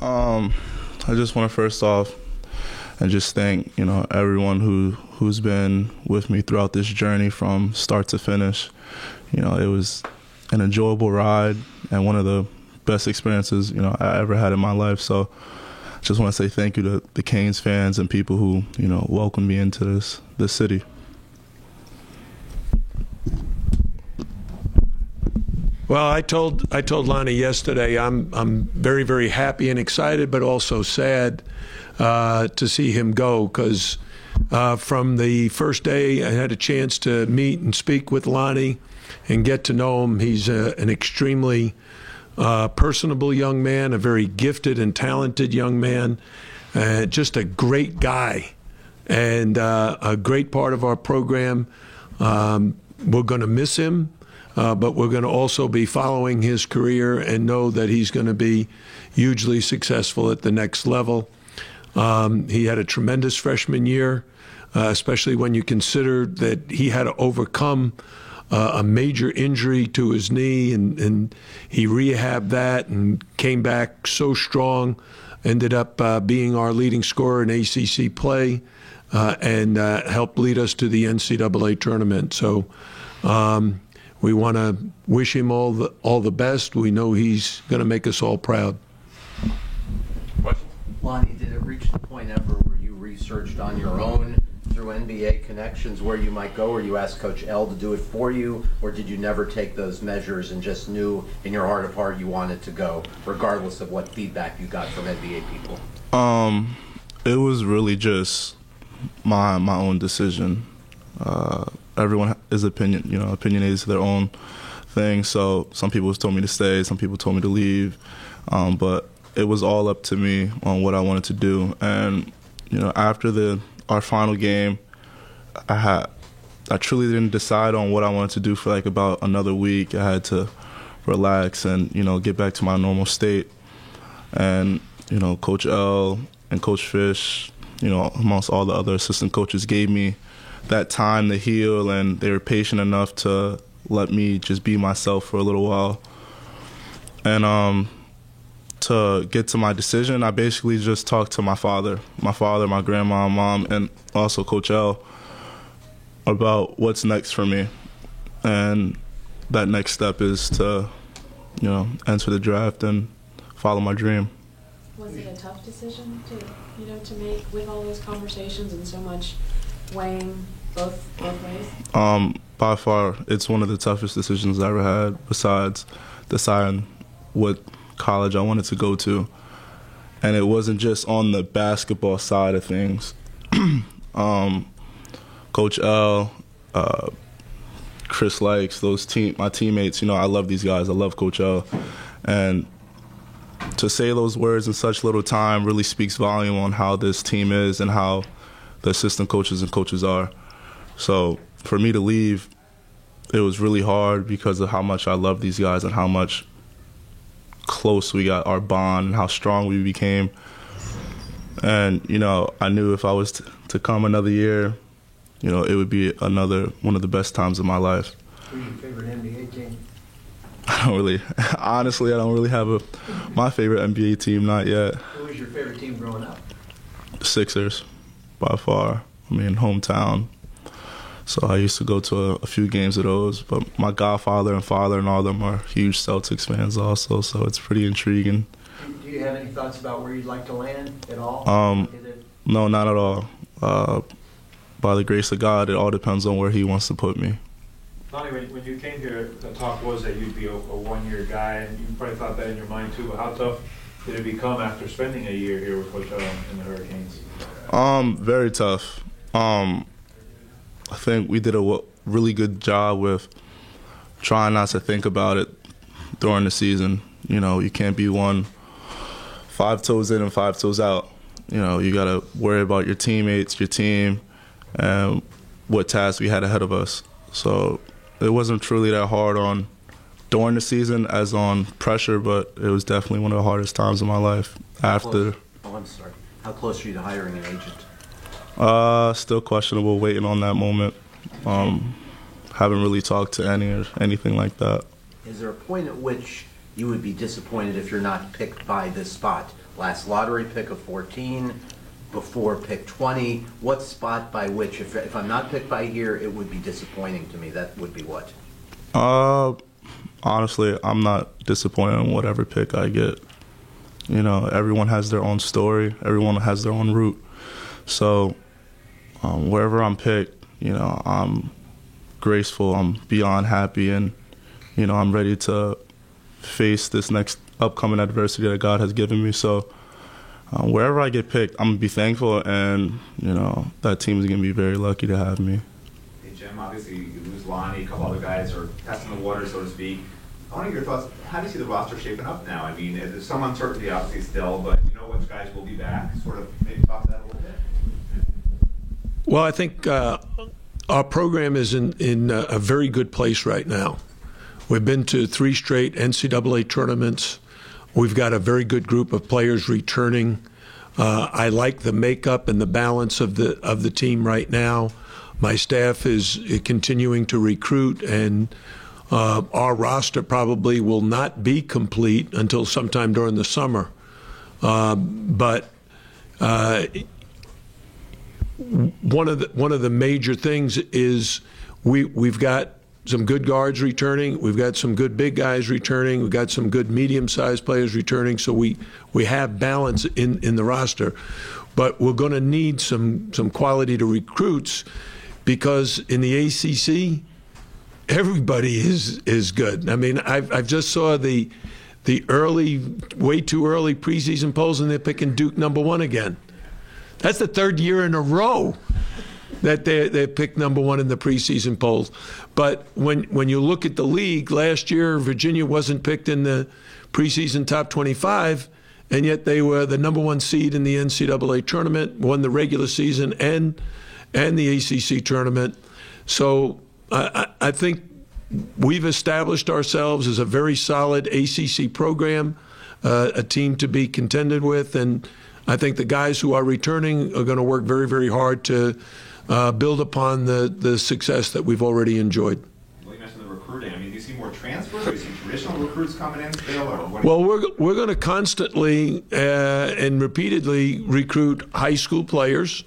I just want to first off and just thank everyone who's been with me throughout this journey from start to finish. It was an enjoyable ride and one of the best experiences I ever had in my life. So just want to say thank you to the Canes fans and people who welcomed me into this city. Well, I told Lonnie yesterday I'm very, very happy and excited, but also sad to see him go, because from the first day I had a chance to meet and speak with Lonnie and get to know him. He's an extremely personable young man, a very gifted and talented young man, just a great guy, and a great part of our program. We're going to miss him. But we're going to also be following his career and know that he's going to be hugely successful at the next level. He had a tremendous freshman year, especially when you consider that he had to overcome a major injury to his knee, and he rehabbed that and came back so strong, ended up being our leading scorer in ACC play, and helped lead us to the NCAA tournament. So we want to wish him all the best. We know he's going to make us all proud. Lonnie, did it reach the point ever where you researched on your own through NBA connections where you might go, or you asked Coach L to do it for you, or did you never take those measures and just knew in your heart of heart you wanted to go, regardless of what feedback you got from NBA people? It was really just my own decision. Everyone is opinionated to their own thing. So some people told me to stay, some people told me to leave, but it was all up to me on what I wanted to do. And after our final game, I truly didn't decide on what I wanted to do for like about another week. I had to relax and get back to my normal state. And Coach L and Coach Fish, amongst all the other assistant coaches, gave me that time to heal, and they were patient enough to let me just be myself for a little while. And to get to my decision, I basically just talked to my father, my grandma, mom, and also Coach L about what's next for me. And that next step is to, enter the draft and follow my dream. Was it a tough decision to make with all those conversations and so much weighing both ways? By far, it's one of the toughest decisions I ever had, besides deciding what college I wanted to go to. And it wasn't just on the basketball side of things. Coach L, Chris Likes, my teammates, I love these guys. I love Coach L. And to say those words in such little time really speaks volume on how this team is and how the assistant coaches and coaches are. So for me to leave, it was really hard because of how much I love these guys and how much close we got, our bond, and how strong we became. And, I knew if I was to come another year, it would be one of the best times of my life. Who's your favorite NBA team? Honestly, I don't really have my favorite NBA team, not yet. Who was your favorite team growing up? The Sixers, by far. Hometown. So I used to go to a few games of those. But my godfather and father and all of them are huge Celtics fans also, so it's pretty intriguing. Do you have any thoughts about where you'd like to land at all? No, not at all. By the grace of God, it all depends on where He wants to put me. Lonnie, when you came here, the talk was that you'd be a one-year guy, and you probably thought that in your mind too. But how tough did it become after spending a year here with Coach L and the Hurricanes? Very tough. I think we did a really good job with trying not to think about it during the season. You can't be 5 toes in and 5 toes out. You got to worry about your teammates, your team, and what tasks we had ahead of us. So it wasn't truly that hard on during the season as on pressure, but it was definitely one of the hardest times of my life after. I'm sorry. How close are you to hiring an agent? Still questionable, waiting on that moment. Haven't really talked to anything like that. Is there a point at which you would be disappointed if you're not picked by this spot? Last lottery pick of 14, before pick 20. What spot by which, if I'm not picked by here, it would be disappointing to me? That would be what? Honestly, I'm not disappointed in whatever pick I get. You know, everyone has their own story. Everyone has their own route. So wherever I'm picked, you know, I'm graceful. I'm beyond happy, and you know, I'm ready to face this next upcoming adversity that God has given me. So wherever I get picked, I'm gonna be thankful, and you know, that team is gonna be very lucky to have me. Hey Jim, obviously you lose Lonnie, a couple other guys are testing the water, so to speak. I want to hear your thoughts. How do you see the roster shaping up now? I mean, there's some uncertainty obviously still, but you know which guys will be back. Sort of maybe talk to that a little bit. Well, I think our program is in a very good place right now. We've been to 3 straight NCAA tournaments. We've got a very good group of players returning. I like the makeup and the balance of the team right now. My staff is continuing to recruit, and our roster probably will not be complete until sometime during the summer. But one of the major things is we've got some good guards returning. We've got some good big guys returning. We've got some good medium-sized players returning. So we have balance in the roster. But we're going to need some quality to recruits, because in the ACC, everybody is good. I mean, I've just saw the way too early preseason polls, and they're picking Duke #1 again. That's the 3rd year in a row that they picked #1 in the preseason polls. But when you look at the league, last year Virginia wasn't picked in the preseason top 25, and yet they were the #1 seed in the NCAA tournament, won the regular season and the ACC tournament. So I think we've established ourselves as a very solid ACC program, a team to be contended with, and I think the guys who are returning are going to work very, very hard to build upon the success that we've already enjoyed. Well, you mentioned the recruiting. I mean, do you see more transfers? Do you see traditional recruits coming in still? Or what? Well, we're going to constantly and repeatedly recruit high school players,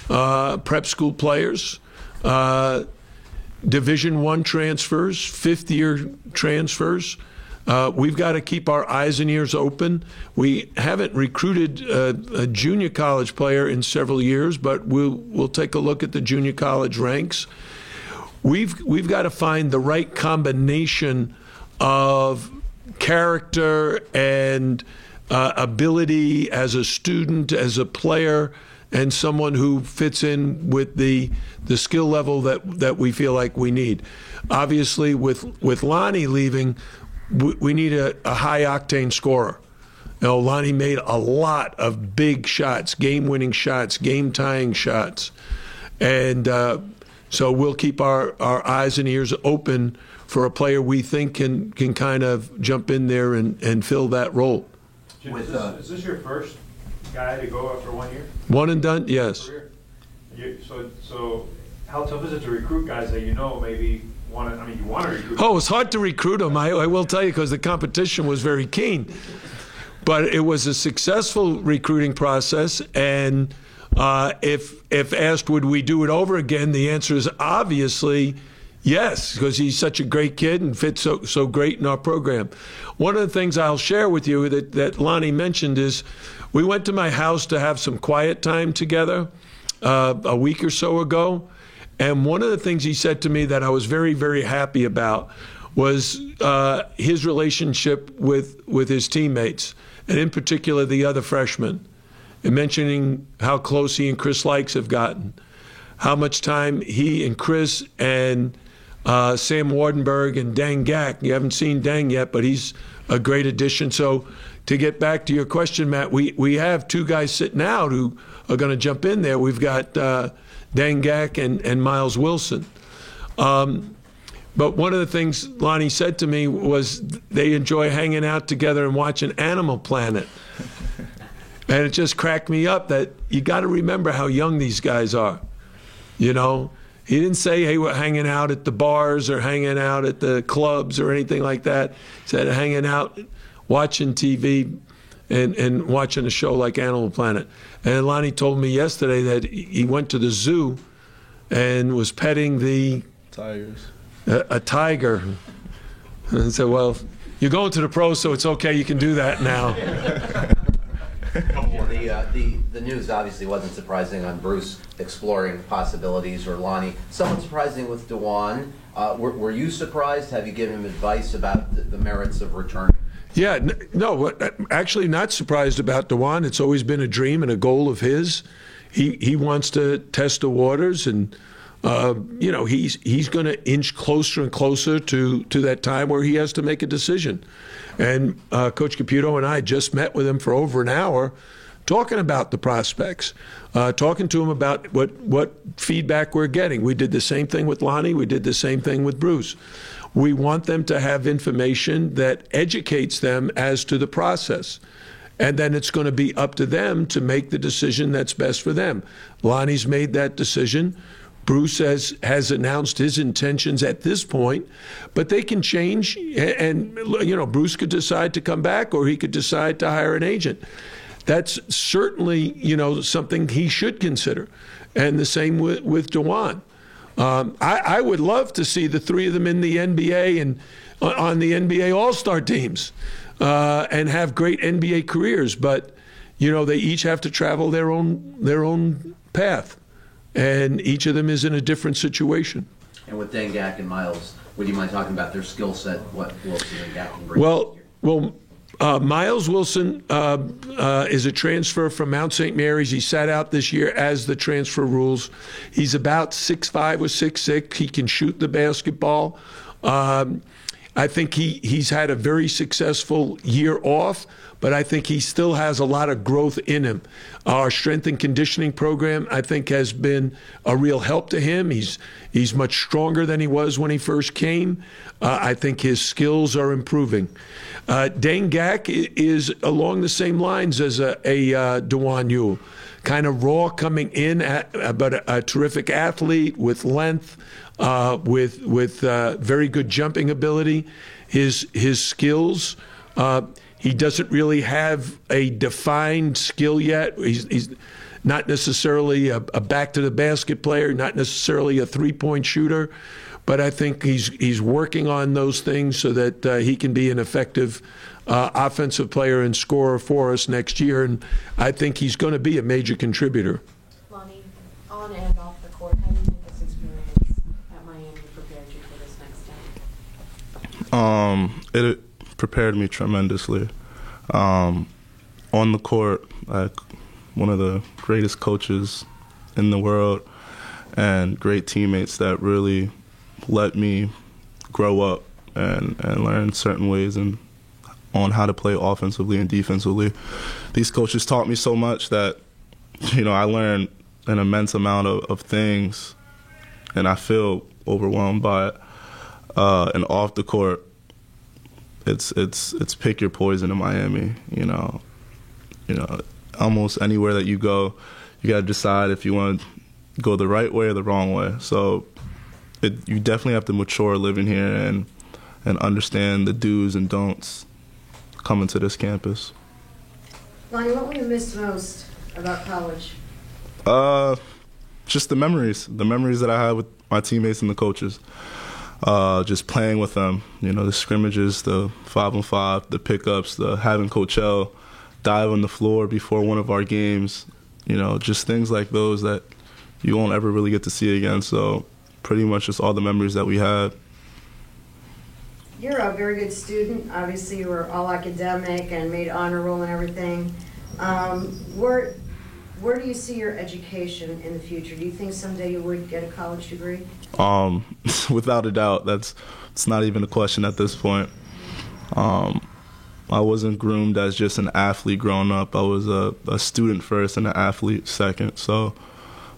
prep school players, Division I transfers, 5th-year transfers. We've got to keep our eyes and ears open. We haven't recruited a junior college player in several years, but we'll take a look at the junior college ranks. We've got to find the right combination of character and ability as a student, as a player, and someone who fits in with the skill level that we feel like we need. Obviously, with Lonnie leaving, we need a high-octane scorer. You know, Lonnie made a lot of big shots, game-winning shots, game-tying shots. And so we'll keep our eyes and ears open for a player we think can kind of jump in there and fill that role. Jim, is this your first guy to go after 1 year? One and done, yes. So how tough is it to recruit guys that you know maybe you want to recruit? Oh, it's hard to recruit them, I will tell you, because the competition was very keen. But it was a successful recruiting process, and if asked would we do it over again, the answer is obviously yes, because he's such a great kid and fits so great in our program. One of the things I'll share with you that Lonnie mentioned is we went to my house to have some quiet time together a week or so ago, and one of the things he said to me that I was very, very happy about was his relationship with his teammates, and in particular the other freshmen, and mentioning how close he and Chris Likes have gotten, how much time he and Chris and Sam Wardenberg and Dang Gak, you haven't seen Dang yet, but he's a great addition. So to get back to your question, Matt, we have 2 guys sitting out who are going to jump in there. We've got Dang Gak and Miles Wilson. But one of the things Lonnie said to me was they enjoy hanging out together and watching Animal Planet. And it just cracked me up that you got to remember how young these guys are. You know, He didn't say, hey, we're hanging out at the bars or hanging out at the clubs or anything like that. He said hanging out, watching TV, and watching a show like Animal Planet. And Lonnie told me yesterday that he went to the zoo and was petting the Tigers. A tiger. And I said, well, you're going to the pros, so it's okay. You can do that now. The news obviously wasn't surprising on Bruce exploring possibilities, or Lonnie. Somewhat surprising with DeJuan. Were you surprised? Have you given him advice about the merits of returning? Yeah, no, actually not surprised about DeJuan. It's always been a dream and a goal of his. He wants to test the waters, and he's going to inch closer and closer to that time where he has to make a decision. And Coach Caputo and I just met with him for over an hour, talking about the prospects, talking to him about what feedback we're getting. We did the same thing with Lonnie. We did the same thing with Bruce. We want them to have information that educates them as to the process. And then it's going to be up to them to make the decision that's best for them. Lonnie's made that decision. Bruce has announced his intentions at this point, but they can change. And, Bruce could decide to come back, or he could decide to hire an agent. That's certainly, something he should consider. And the same with DeJuan. I would love to see the three of them in the NBA and on the NBA All-Star teams and have great NBA careers. But, they each have to travel their own path. And each of them is in a different situation. And with Dane Gak and Miles, would you mind talking about their skill set, what Wilson and Gak can bring? Miles Wilson is a transfer from Mount St. Mary's. He sat out this year as the transfer rules. He's about 6'5" or 6'6". He can shoot the basketball. I think he's had a very successful year off, but I think he still has a lot of growth in him. Our strength and conditioning program, I think, has been a real help to him. He's much stronger than he was when he first came. I think his skills are improving. Dane Gak is along the same lines as a DeJuan Ewell. Kind of raw coming in, but a terrific athlete with length, with very good jumping ability. His skills, he doesn't really have a defined skill yet. He's not necessarily a back to the basket player, not necessarily a three-point shooter, but I think he's working on those things so that he can be an effective offensive player and scorer for us next year, and I think he's going to be a major contributor. Lonnie, on and off the court, how do you think this experience at Miami prepared you for this next step? It prepared me tremendously. On the court, one of the greatest coaches in the world and great teammates that really let me grow up and learn certain ways and on how to play offensively and defensively. These coaches taught me so much that, I learned an immense amount of things, and I feel overwhelmed by it. And off the court, it's pick your poison in Miami. Almost anywhere that you go, you got to decide if you want to go the right way or the wrong way. So you definitely have to mature living here and understand the do's and don'ts coming to this campus. Lonnie, what will you miss most about college? Just the memories that I had with my teammates and the coaches. Just playing with them, the scrimmages, the 5-on-5, the pickups, the having Coach L dive on the floor before one of our games, just things like those that you won't ever really get to see again. So pretty much just all the memories that we had. You're a very good student. Obviously, you were all academic and made honor roll and everything. Where do you see your education in the future? Do you think someday you would get a college degree? Without a doubt. It's not even a question at this point. I wasn't groomed as just an athlete growing up. I was a student first and an athlete second. So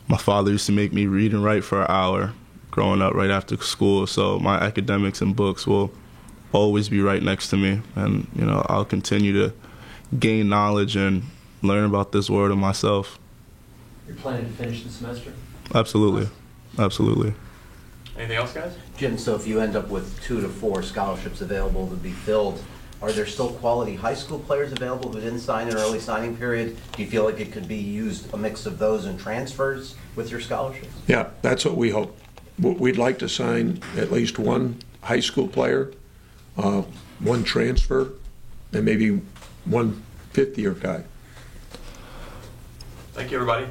my father used to make me read and write for an hour growing up right after school. So my academics and books will always be right next to me. And, I'll continue to gain knowledge and learn about this world and myself. You're planning to finish the semester? Absolutely. Absolutely. Anything else, guys? Jim, so if you end up with 2 to 4 scholarships available to be filled, are there still quality high school players available who didn't sign in early signing period? Do you feel like it could be used, a mix of those and transfers with your scholarships? Yeah, that's what we hope. We'd like to sign at least one high school player, one transfer, and maybe one fifth-year guy. Thank you, everybody.